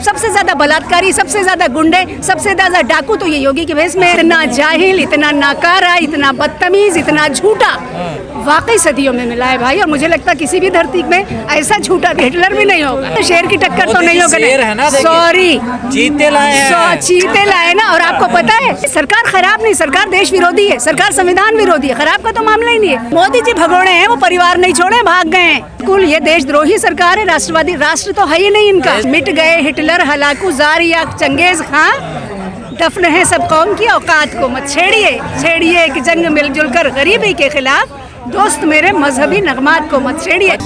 सबसे ज्यादा बलात्कारी, सबसे ज्यादा गुंडे, सबसे ज्यादा डाकू तो ये योगी के भेष में। इतना जाहिल, इतना नाकारा, इतना बदतमीज, इतना झूठा वाकई सदियों में मिला है भाई। और मुझे लगता है किसी भी धरती में ऐसा झूठा हिटलर भी नहीं होगा। शेर की टक्कर तो नहीं होगा। सॉरी, चीते लाए ना। और आपको पता है सरकार खराब नहीं, सरकार देश विरोधी है, सरकार संविधान विरोधी है। खराब का तो मामला ही नहीं है। मोदी जी भगोड़े हैं, वो परिवार नहीं छोड़े, भाग गए हैं। कुल ये देशद्रोही सरकार है, राष्ट्रवादी राष्ट्र तो है ही नहीं इनका। मिट गए हिटलर, हलाकू, जार या चंगेज खां, दफन है सब कौम की औकात को मत छेड़िए एक जंग मिलजुल कर गरीबी के खिलाफ, दोस्त मेरे मजहबी नगमात को मत छेड़िए।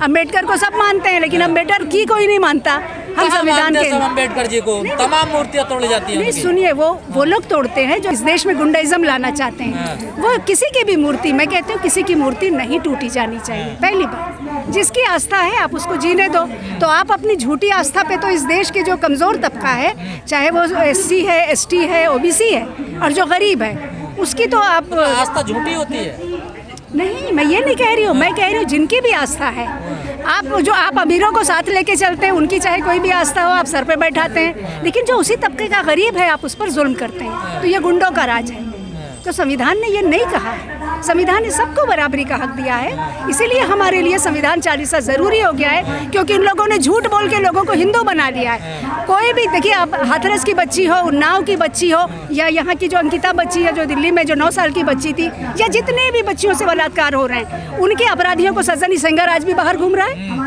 अम्बेडकर को सब मानते हैं, लेकिन अम्बेडकर की कोई नहीं मानता। हम संविधान के अम्बेडकर जी को तमाम मूर्तियां तोड़ी जाती हैं। नहीं सुनिए, वो लोग तोड़ते हैं जो इस देश में गुंडाइज्म लाना चाहते हैं। वो किसी की भी मूर्ति, मैं कहती हूँ किसी की मूर्ति नहीं टूटी जानी चाहिए। पहली बात, जिसकी आस्था है आप उसको जीने दो। तो आप अपनी झूठी आस्था पे तो इस देश के जो कमजोर तबका है, चाहे वो SC है, ST है, OBC है, और जो गरीब है, उसकी तो आप आस्था झूठी होती है। नहीं, मैं ये नहीं कह रही हूँ, मैं कह रही हूँ जिनकी भी आस्था है, आप अमीरों को साथ लेके चलते हैं, उनकी चाहे कोई भी आस्था हो आप सर पे बैठाते हैं, लेकिन जो उसी तबके का गरीब है आप उस पर जुल्म करते हैं। तो ये गुंडों का राज है। तो संविधान ने ये नहीं कहा है। संविधान ने सबको बराबरी का हक दिया है। इसीलिए हमारे लिए संविधान 40 जरूरी हो गया है, क्योंकि इन लोगों ने झूठ बोल के लोगों को हिंदू बना लिया है। कोई भी देखिए, आप हाथरस की बच्ची हो, उन्नाव की बच्ची हो, या यहाँ की जो अंकिता बच्ची है जो दिल्ली में जो 9 साल की बच्ची थी, या जितने भी बच्चियों से बलात्कार हो रहे हैं, उनके अपराधियों को सजा नहीं। सेंगर आज भी बाहर घूम रहा है।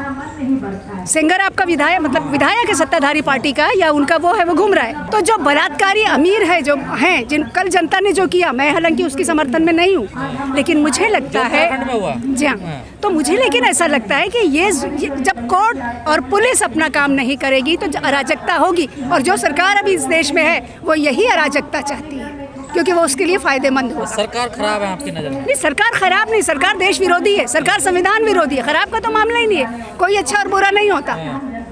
सेंगर आपका विधायक, मतलब विधायक है सत्ताधारी पार्टी का, या उनका वो है, वो घूम रहा है। तो जो बलात्कारी अमीर है, जो हैं, जिन कल जनता ने जो किया, मैं हालांकि उसकी समर्थन में नहीं हूँ, लेकिन मुझे लगता है जी हाँ, तो मुझे लेकिन ऐसा लगता है कि ये जब कोर्ट और पुलिस अपना काम नहीं करेगी तो अराजकता होगी। और जो सरकार अभी इस देश में है वो यही अराजकता चाहती है, क्योंकि वो उसके लिए फायदेमंद हो। सरकार खराब है आपकी नजर में? नहीं, सरकार खराब नहीं, सरकार देश विरोधी है, सरकार संविधान विरोधी है। खराब का तो मामला ही नहीं है। कोई अच्छा और बुरा नहीं होता,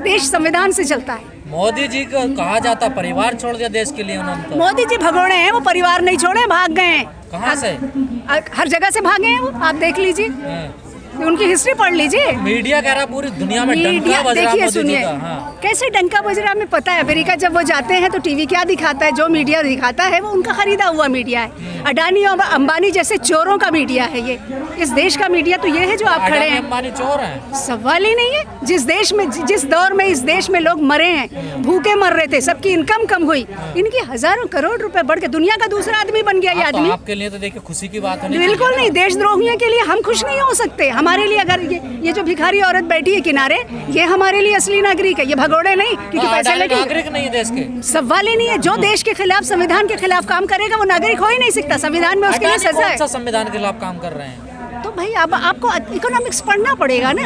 देश संविधान से चलता है। मोदी जी को कहा जाता परिवार छोड़ दिया देश के लिए उन्होंने। तो मोदी जी भगोड़े हैं, वो परिवार नहीं छोड़े, भाग गए हैं। कहाँ से? हर जगह से भागे हैं वो, आप देख लीजिए, उनकी हिस्ट्री पढ़ लीजिए। मीडिया कह रहा पूरी दुनिया में डंका बज रहा। देखिए सुनिए, कैसे डंका बज रहा हमें पता है। अमेरिका जब वो जाते हैं तो टीवी क्या दिखाता है? जो मीडिया दिखाता है वो उनका खरीदा हुआ मीडिया है। अडानी और अंबानी जैसे चोरों का मीडिया है ये। इस देश का मीडिया तो ये है जो आप खड़े हैं। अंबानी चोर हैं, सवाल ही नहीं है। जिस देश में, जिस दौर में इस देश में लोग मरे हैं, भूखे मर रहे थे, सबकी इनकम कम हुई, इनकी हजारों करोड़ रुपए बढ़ के दुनिया का दूसरा आदमी बन गया ये आदमी। आपके लिए तो देखिए खुशी की बात है। बिल्कुल नहीं, देशद्रोहियों के लिए हम खुश नहीं हो सकते। हमारे लिए अगर ये जो भिखारी औरत बैठी है किनारे, ये हमारे लिए असली नागरिक है, ये भगोड़े नहीं, क्योंकि पैसे लेके नागरिक नहीं है देश के। सवाल ही नहीं है। जो देश के खिलाफ, संविधान के खिलाफ काम करेगा वो नागरिक हो ही नहीं सकता। संविधान में उसके लिए सजा है। संविधान के खिलाफ काम कर रहे हैं तो भाई अब आपको इकोनॉमिक्स पढ़ना पड़ेगा ना,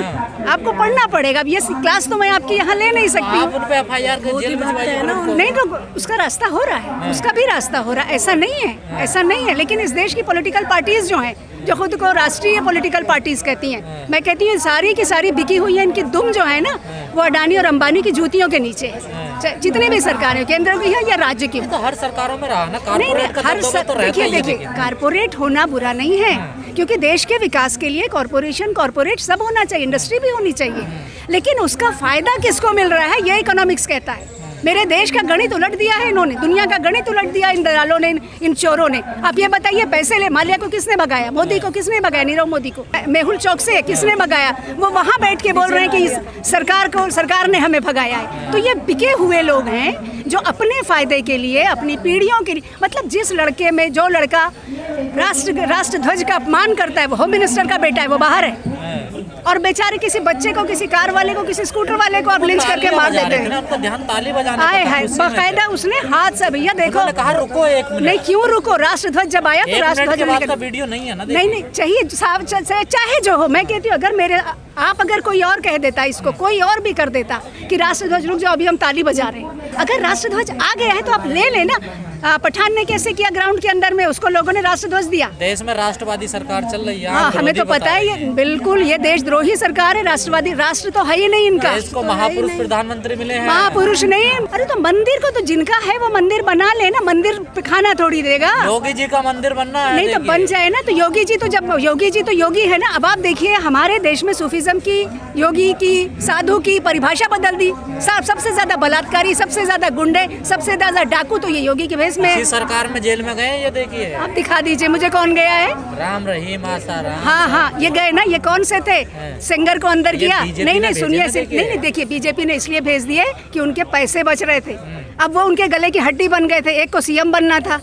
आपको पढ़ना पड़ेगा। अब ये क्लास तो मैं आपकी यहाँ ले नहीं सकती हूँ। नहीं तो उसका रास्ता हो रहा है, उसका भी रास्ता हो रहा है। ऐसा नहीं है, ऐसा नहीं है। लेकिन इस देश की पॉलिटिकल पार्टीज जो हैं, जो खुद को राष्ट्रीय पॉलिटिकल पार्टीज कहती हैं, मैं कहती हूँ सारी की सारी बिकी हुई है। इनकी दुम जो है ना, वो अडानी और अंबानी की जूतियों के नीचे है। जितनी भी सरकारें, केंद्र की है या राज्य की, तो हर सरकारों में रहा ना। नहीं, देखिए कारपोरेट होना बुरा नहीं है, क्योंकि देश के विकास के लिए कॉर्पोरेट सब होना चाहिए, इंडस्ट्री भी होनी चाहिए। लेकिन उसका फायदा किसको मिल रहा है, ये इकोनॉमिक्स कहता है। मेरे देश का गणित उलट दिया है इन्होंने, दुनिया का गणित उलट दिया इन दलालों ने, इन चोरों ने। आप ये बताइए, पैसे ले माल्या को किसने भगाया? मोदी को किसने भगाया? नीरव मोदी को। मेहुल चौक से किसने भगाया? वो वहाँ बैठ के बोल रहे हैं कि सरकार ने हमें भगाया है। तो ये बिके हुए लोग हैं जो अपने फायदे के लिए, अपनी पीढ़ियों के लिए, मतलब जिस लड़के में जो लड़का राष्ट्र ध्वज का अपमान करता है, वो होम मिनिस्टर का बेटा है, वो बाहर है। और बेचारे किसी बच्चे को, किसी कार वाले को, किसी स्कूटर वाले को आप लिंच करके मार देते हैं। उनका ध्यान ताली बजाने आए है बाकायदा उसने हाथ से, भैया देखो, कहा रुको एक मिनट। नहीं, क्यों रुको? राष्ट्रध्वज जब आया तो राष्ट्रध्वज का वीडियो नहीं है ना? नहीं चाहिए, चाहे जो हो। मैं कहती हूँ अगर कोई और कह देता, इसको कोई और भी कर देता कि राष्ट्रध्वज रुक जाओ, अभी हम ताली बजा रहे हैं। अगर राष्ट्रध्वज आ गया है तो आप ले लेना। पठान ने कैसे किया ग्राउंड के अंदर में, उसको लोगों ने राष्ट्रध्वज दिया। देश में राष्ट्रवादी सरकार चल रही है। हाँ, हमें तो पता है ये बिल्कुल ये देशद्रोही सरकार है, राष्ट्रवादी राष्ट्र तो है ही नहीं इनका। इसको महापुरुष प्रधानमंत्री मिले हैं। महापुरुष नहीं, अरे तो मंदिर को तो जिनका है वो मंदिर बना लेना, मंदिर पे खाना थोड़ी देगा। योगी जी का मंदिर बनना है। नहीं तो बन जाए ना, तो योगी जी तो जब योगी जी तो योगी है ना। अब आप देखिए हमारे देश में सूफीज्म की, योगी की, साधु की परिभाषा बदल दी। सबसे ज्यादा बलात्कारी, सबसे ज्यादा गुंडे, सबसे ज्यादा डाकू तो ये योगी के भेष में। इसी सरकार में जेल में गए, ये देखिए। आप दिखा दीजिए मुझे कौन गया है। राम रहीम आसाराम। हाँ, ये गए ना, ये कौन से थे? सिंगर को अंदर किया। नहीं सुनिए, नहीं देखिए, बीजेपी ने इसलिए भेज दिए कि उनके पैसे बच रहे थे। अब वो उनके गले की हड्डी बन गए थे। एक को सीएम बनना था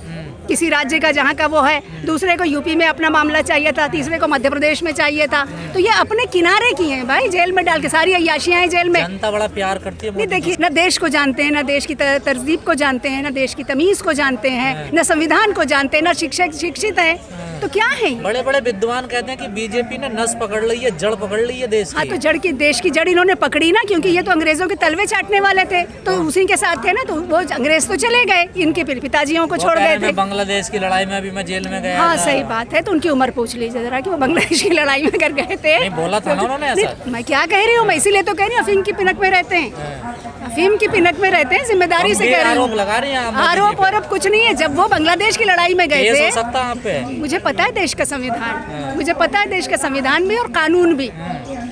किसी राज्य का जहाँ का वो है, दूसरे को यूपी में अपना मामला चाहिए था, तीसरे को मध्य प्रदेश में चाहिए था। तो ये अपने किनारे किए हैं भाई, जेल में डाल के सारी अय्याशियां हैं जेल में। जनता बड़ा प्यार करती है। नहीं देखिए, न देश को जानते हैं, न देश की तरजीब को जानते हैं, न देश की तमीज को जानते हैं, न संविधान को जानते हैं, न शिक्षित है। तो क्या है? बड़े बड़े विद्वान कहते हैं कि बीजेपी ने नस पकड़ ली है, जड़ पकड़ ली है देश की। हाँ, तो देश की जड़ इन्होंने पकड़ी ना, क्योंकि ये तो अंग्रेजों के तलवे चाटने वाले थे, तो उसी के साथ थे ना। तो वो अंग्रेज तो चले गए, इनके पिताजियों को छोड़ गए थे। बांग्लादेश की लड़ाई में भी मैं जेल में गया। हाँ, सही बात है। तो उनकी उम्र पूछ लीजिए जरा कि वो बांग्लादेश की लड़ाई में कर गए थे। नहीं बोला था ना उन्होंने ऐसा। मैं क्या कह रही हूँ, मैं इसीलिए तो कह रही हूँ अफीम की पिनक में रहते हैं, अफीम की पिनक में रहते हैं, जिम्मेदारी से कह रही हूँ। आरोप लगा रही हैं। आरोप और अब कुछ नहीं है। जब वो बांग्लादेश की लड़ाई में गए थे, हो सकता है आप पे। मुझे पता है देश का संविधान, मुझे पता है देश का संविधान भी और कानून भी।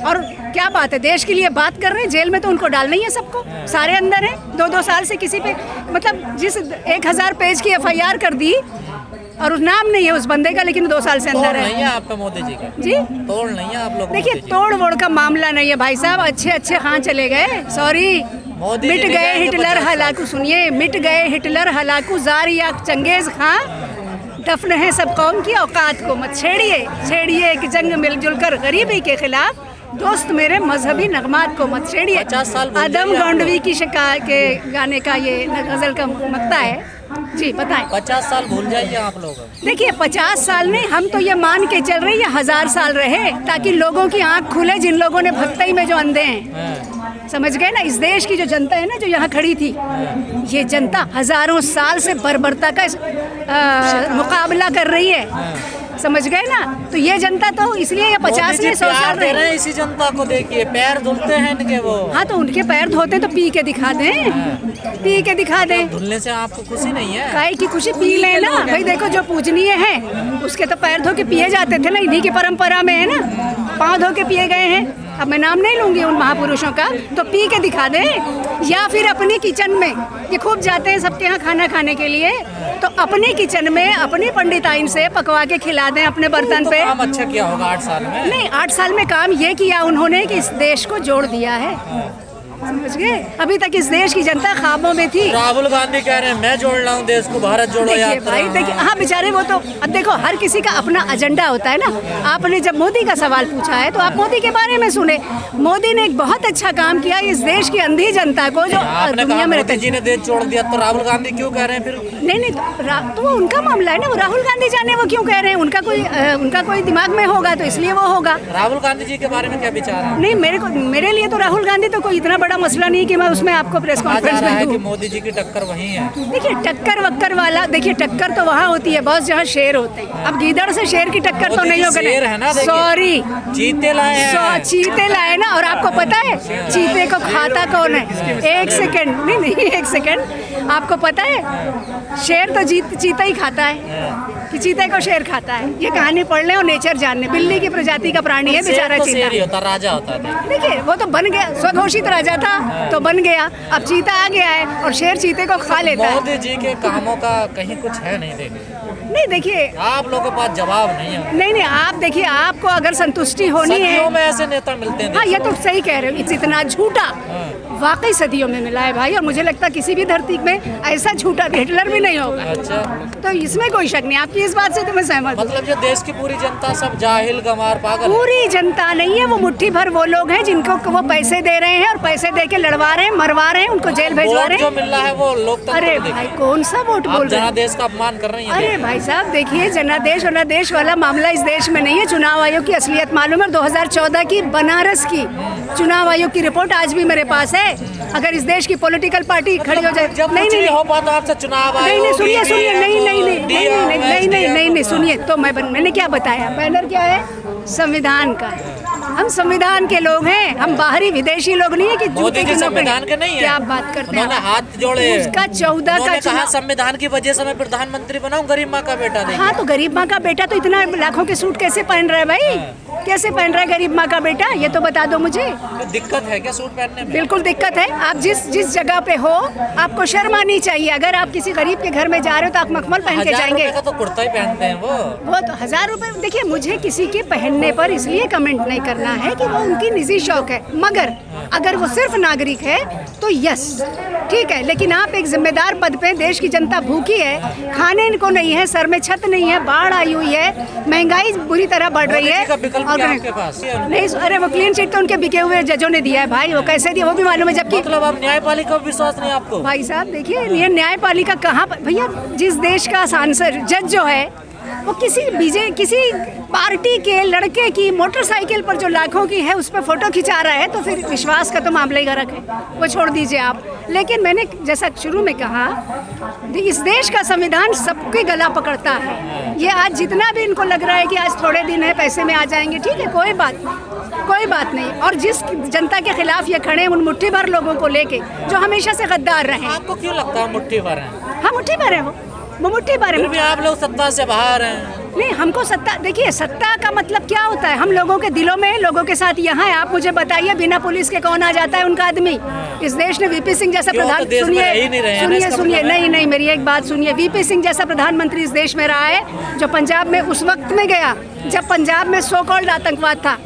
और क्या बात है, देश के लिए बात कर रहे हैं। जेल में तो उनको डालना ही है सबको, सारे अंदर हैं। 2-2 साल से किसी पे, मतलब जिस 1000 पेज की FIR कर दी और उस नाम नहीं है उस बंदे का, लेकिन 2 साल से अंदर है। नहीं है आपका मोदी जी का जी, तोड़ नहीं है आप लोग। देखिए तोड़ वोड़ का मामला नहीं है भाई साहब। अच्छे कहाँ चले गए, सॉरी, मिट गए हिटलर हलाकू। सुनिए, मिट गए हिटलर हलाकू, जार या चंगेज खां, दफन है सब कौम की औकात को मत छेड़िए एक जंग मिलजुल कर गरीबी के खिलाफ, दोस्त मेरे मजहबी नगमात को मत छेड़िए। आदम गौंडवी की शिकार के गाने का ये गजल का मक्ता है। जी बताएं। 50 साल भूल जाइए आप लोग। देखिए 50 साल नहीं, हम तो ये मान के चल रहे हैं 1000 साल रहे, ताकि लोगों की आंख खुले, जिन लोगों ने भक्ति में जो अंधे हैं। समझ गए ना? इस देश की जो जनता है ना, जो यहाँ खड़ी थी, ये जनता हजारों साल से बर्बरता का मुकाबला कर रही है। समझ गए ना? तो ये जनता तो इसलिए ये 50 ने 100 साल दे रहे हैं इसी जनता को। देखिए पैर धुलते हैं इनके वो। हाँ, तो उनके पैर धोते तो पी के दिखा दें, पी के दिखा दें। धुलने से आपको खुशी नहीं है? काहे की खुशी, पी लेना भाई। देखो जो पूजनीय है उसके तो पैर धो के पिए जाते थे ना, इन्हीं की परंपरा में है ना, पाँव धो के पिए गए हैं। अब मैं नाम नहीं लूंगी उन महापुरुषों का, तो पी के दिखा दें। या फिर अपने किचन में, ये खूब जाते हैं सबके यहाँ खाना खाने के लिए, तो अपने किचन में अपनी पंडिताइन से पकवा के खिला दें अपने बर्तन पे। काम अच्छा किया होगा 8 साल में। नहीं, 8 साल में काम ये किया उन्होंने कि इस देश को जोड़ दिया है। समझ गए? अभी तक इस देश की जनता ख्वाबों में थी। राहुल गांधी कह रहे हैं मैं जोड़ रहा हूँ देश को, भारत जोड़ो यात्रा। भाई देखिए, हाँ बेचारे वो तो, अब देखो हर किसी का अपना एजेंडा होता है ना। आपने जब मोदी का सवाल पूछा है तो आप मोदी के बारे में सुने। मोदी ने एक बहुत अच्छा काम किया इस देश की अंधी जनता को, जो दुनिया में रहते। मोदी जी ने देश छोड़ दिया, तो राहुल गांधी क्यों कह रहे हैं फिर? नहीं, तो वो उनका मामला है ना। वो राहुल गांधी जाने वो क्यों कह रहे हैं, उनका कोई दिमाग में होगा तो इसलिए वो होगा। राहुल गांधी जी के बारे में क्या विचार है? नहीं, मेरे लिए तो राहुल गांधी तो कोई इतना बड़ा मसला नहीं कि मैं उसमें आपको प्रेस कॉन्फ्रेंस में दूं। कि मोदी जी की टक्कर वही है। देखिए टक्कर वक्कर वाला, देखिए टक्कर तो वहाँ होती है बॉस जहाँ शेर होते हैं। अब गीदड़ से शेर की टक्कर तो नहीं होगा। सॉरी, चीते लाए, चीते लाए ना। और आपको पता है चीते को खाता कौन है? एक सेकंड, नहीं 1 सेकंड, आपको पता है शेर तो चीता ही खाता है, कि चीते को शेर खाता है। ये कहानी पढ़ ले और नेचर जानने। बिल्ली की प्रजाति का प्राणी है बेचारा चीता। राजा होता है। देखिए वो तो बन गया, स्वघोषित राजा था तो बन गया, अब चीता आ गया है और शेर चीते को खा लेता है। मोदी जी के कामों का कहीं कुछ है नहीं देखिए। नहीं देखिए, आप लोगों के पास जवाब नहीं है। नहीं, आप देखिए, आपको अगर संतुष्टि होनी है। सदियों में ऐसे नेता मिलते हैं। हाँ, ये तो सही कह रहे हो। इतना झूठा वाकई सदियों में मिला है भाई, और मुझे लगता है किसी भी धरती में ऐसा झूठा हिटलर भी नहीं होगा। अच्छा, तो इसमें कोई शक नहीं। आपकी इस बात से तो मैं सहमत हूँ। मतलब जो देश की पूरी जनता सब जाहिल, गंवार, पागल। पूरी जनता नहीं है, वो मुट्ठी भर वो लोग हैं जिनको वो पैसे दे रहे हैं और पैसे दे के लड़वा रहे हैं, मरवा रहे हैं, उनको जेल भेजवा रहे हैं। जो मिल रहा है वो लोकतंत्र। अरे भाई कौन सा वोट बोल रहे हैं? जनादेश का अपमान कर रही हैं। अरे भाई साहब देखिए, जनादेश वनादेश वाला मामला इस देश में नहीं है। चुनाव आयोग की असलियत मालूम है? 2014 की बनारस की चुनाव आयोग की रिपोर्ट आज भी मेरे पास है। अगर इस देश की पॉलिटिकल पार्टी खड़ी हो जाए, जब कुछ नहीं हो पाता आपसे चुनाव आयोग, नहीं सुनिए सुनिए, नहीं नहीं सुनिए, तो मैंने क्या बताया, बैनर क्या है, संविधान का। हम संविधान के लोग हैं, हम बाहरी विदेशी लोग नहीं है कि मोदी के संविधान के नहीं है। क्या बात करते हैं, उन्होंने हाथ जोड़े, उसका 14 का कहा संविधान की वजह से मैं प्रधानमंत्री बनाऊं, गरीब माँ का बेटा देंगे। हाँ, तो गरीब माँ का बेटा तो इतना लाखों के सूट कैसे पहन रहा है भाई, कैसे पहन रहा है गरीब माँ का बेटा, ये तो बता दो मुझे। तो दिक्कत है क्या सूट पहनने में? बिल्कुल दिक्कत है। आप जिस जगह पे हो आपको शर्म आनी चाहिए। अगर आप किसी गरीब के घर में जा रहे हो तो आप मखमल पहन के 1000 जाएंगे। रुपए का तो कुर्ता ही पहनते हैं वो तो 1000 रुपए। देखिए, मुझे किसी के पहनने पर इसलिए कमेंट नहीं करना है कि वो उनकी निजी शौक है, मगर अगर वो सिर्फ नागरिक है तो यस ठीक है, लेकिन आप एक जिम्मेदार पद पे, देश की जनता भूखी है, खाने इनको नहीं है, सर में छत नहीं है, बाढ़ आई हुई है, महंगाई बुरी तरह बढ़ रही है। आपके पास नहीं, अरे वो क्लीन चिट तो उनके बिके हुए जजों ने दिया है भाई, वो कैसे दिया वो भी मालूम है। जबकि मतलब आप न्यायपालिका पर विश्वास नहीं आपको? भाई साहब देखिए, ये न्यायपालिका कहाँ पर भैया, जिस देश का सांसद जज जो है वो किसी पार्टी के लड़के की मोटरसाइकिल पर जो लाखों की है उस पर फोटो खिंचा रहा है, तो फिर विश्वास का तो मामला ही गलत है, वो छोड़ दीजिए आप। लेकिन मैंने जैसा शुरू में कहा, इस देश का संविधान सबके गला पकड़ता है। ये आज जितना भी इनको लग रहा है कि आज थोड़े दिन है, पैसे में आ जाएंगे, ठीक है, कोई बात नहीं। और जिस जनता के खिलाफ ये खड़े, उन मुट्ठी भर लोगों को लेके जो हमेशा से गद्दार रहे। आपको क्यों लगता है मुट्ठी भर है? हाँ, मुट्ठी भर है वो मुट्ठी भर है। फिर भी आप लोग सत्ता से बाहर हैं। नहीं, हमको सत्ता, देखिए सत्ता का मतलब क्या होता है, हम लोगों के दिलों में, लोगों के साथ यहाँ है। आप मुझे बताइए, बिना पुलिस के कौन आ जाता है उनका आदमी? इस देश ने वीपी सिंह जैसा प्रधान, सुनिए, नहीं, मेरी एक बात सुनिए। वीपी सिंह जैसा प्रधानमंत्री इस देश में रहा है, जो पंजाब में उस वक्त में गया जब पंजाब में सो कॉल्ड आतंकवाद था,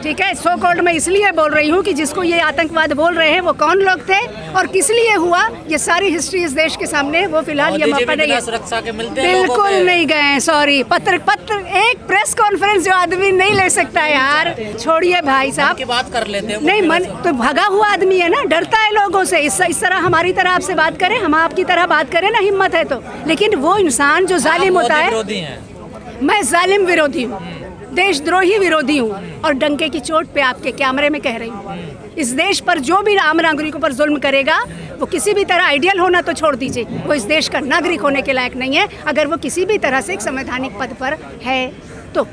ठीक है। सो कॉल्ड मैं इसलिए बोल रही हूँ कि जिसको ये आतंकवाद बोल रहे हैं वो कौन लोग थे और किस लिए हुआ, ये सारी हिस्ट्री इस देश के सामने। वो फिलहाल ये मौका नहीं है, सुरक्षा के मिलते हैं, बिल्कुल नहीं गए, सॉरी। पत्र एक प्रेस कॉन्फ्रेंस जो आदमी नहीं ले सकता है यार, छोड़िए भाई साहब की बात कर लेते हैं। नहीं, मन तो भगा हुआ आदमी है ना, डरता है लोगों से। इस तरह हमारी तरह आपसे बात करें, हम आपकी तरह बात करें ना, हिम्मत है तो। लेकिन वो इंसान जो जालिम होता है, मैं जालिम विरोधी हूँ, देशद्रोही विरोधी हूँ, और डंके की चोट पे आपके कैमरे में कह रही हूँ, इस देश पर जो भी आम नागरिकों पर जुल्म करेगा, वो किसी भी तरह आइडियल होना तो छोड़ दीजिए, वो इस देश का नागरिक होने के लायक नहीं है, अगर वो किसी भी तरह से एक संवैधानिक पद पर है तो।